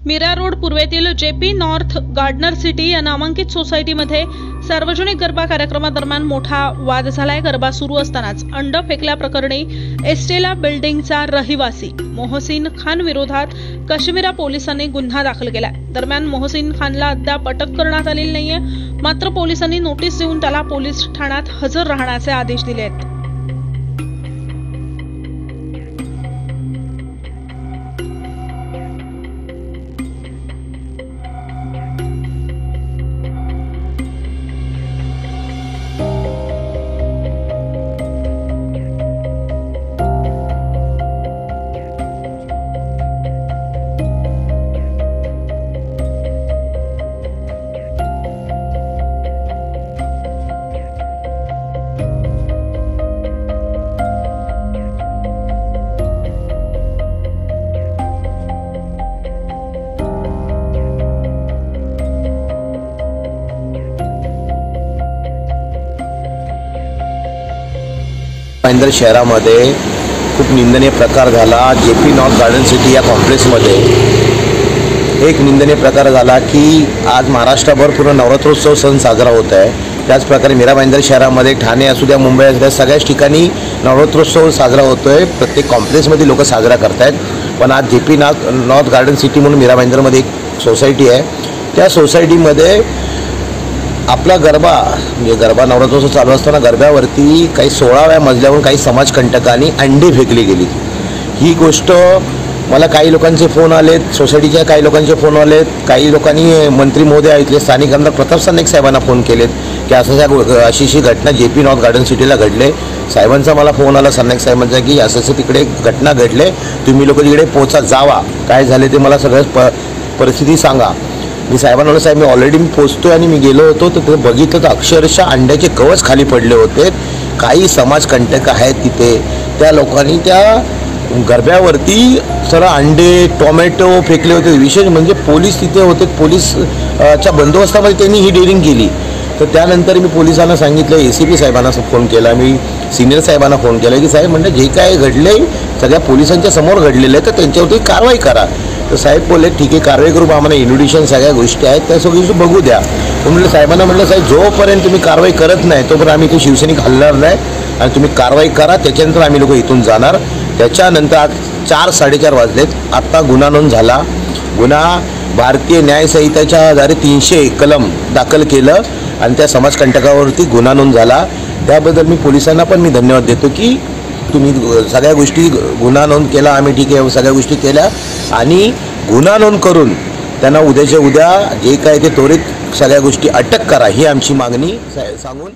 Mira road पूर्वेतील JP north garden city या नामांकित सोसायटीमध्ये सार्वजनिक गरबा कार्यक्रमादरम्यान मोठा वाद झालाय। गरबा सुरू असतानाच अंड फेकल्याप्रकरणी एस्टेला बिल्डिंगचा रहिवासी मोहसिन खान विरोधात काश्मीरा पोलिसांनी गुन्हा दाखल केलाय। दरम्यान मोहसिन खानला अद्याप अटक करण्यात आलेली नाहीये, मात्र पोलिसांनी नोटीस देऊन त्याला पोलीस ठाण्यात हजर राहण्याचे आदेश दिले आहेत। भाईंदर शहरामध्ये खूप निंदनीय प्रकार झाला। जेपी नॉर्थ गार्डन सिटी या कॉम्प्लेक्समध्ये एक निंदनीय प्रकार झाला की आज महाराष्ट्रभर पूर्ण नवरात्रोत्सव सण साजरा होत आहे। त्याच प्रकारे मीरा भाईंदर शहरामध्ये ठाणे असू द्या, मुंबई असू द्या, सगळ्याच ठिकाणी नवरात्रोत्सव साजरा होतोय। प्रत्येक कॉम्प्लेक्समध्ये लोक साजरा करतायत। पण आज जेपी नॉर्थ गार्डन सिटी म्हणून मीरा भाईंदरमध्ये एक सोसायटी आहे, त्या सोसायटीमध्ये आपला गरबा म्हणजे गरबा नवरात्रोत्सव चालू असताना गरब्यावरती काही 16व्या मजल्यावरून काही समाजकंटकांनी अंडी फेकली गेली। ही गोष्ट मला काही लोकांचे फोन आलेत, सोसायटीच्या काही लोकांचे फोन आलेत, काही लोकांनी मंत्री महोदय इथले स्थानिक आमदार प्रताप सरनाईक साहेबांना फोन केलेत की अशी घटना जेपी नॉर्थ गार्डन सिटीला घडले। साहेबांचा मला फोन आला सरनाईक साहेबांचा की असं तिकडे घटना घडले, तुम्ही लोक तिकडे पोचा जावा, काय झाले ते मला सगळं परिस्थिती सांगा। मी साहेबांना म्हणलं, साहेब मी ऑलरेडी पोचतोय आणि मी गेलो होतो तर बघितलं तर अक्षरशः अंड्याचे कवच खाली पडले होते। काही समाजकंटक आहेत तिथे, त्या लोकांनी त्या गरब्यावरती सर्व अंडे टोमॅटो फेकले होते। विशेष म्हणजे पोलीस तिथे होते, पोलीसच्या बंदोबस्तामध्ये त्यांनी ही डेअरिंग केली। तर त्यानंतर मी पोलिसांना सांगितलं, ACP साहेबांना फोन केला, मी सिनियर साहेबांना फोन केला की साहेब म्हणजे जे काय घडले सगळ्या पोलिसांच्या समोर घडलेलं आहे तर त्यांच्यावरती कारवाई करा। तर साहेब बोलले ठीक आहे कारवाई करू, आम्हाला इन्व्हिटेशन सगळ्या गोष्टी आहेत त्या सगळी बघू द्या। म्हटलं साहेबांना म्हटलं साहेब जोपर्यंत तुम्ही कारवाई करत नाही तोपर्यंत आम्ही इथे शिवसैनिक हलणार नाही आणि तुम्ही कारवाई करा, त्याच्यानंतर आम्ही लोक इथून जाणार। त्याच्यानंतर आज 4-4:30 वाजलेत, आत्ता गुन्हा नोंद झाला। गुन्हा भारतीय न्याय संहितेच्या आधारे 300 कलम दाखल केलं आणि त्या समाजकंटकावरती गुन्हा नोंद झाला। त्याबद्दल मी पोलिसांना पण मी धन्यवाद देतो की तुम्ही सगळ्या गोष्टी गुन्हा नोंद केला, आम्ही ठीक आहे सगळ्या गोष्टी केल्या आणि गुन्हा नोंद करून त्यांना उद्याच्या उद्या जे काय ते त्वरित सगळ्या गोष्टी अटक करा ही आमची मागणी सांगून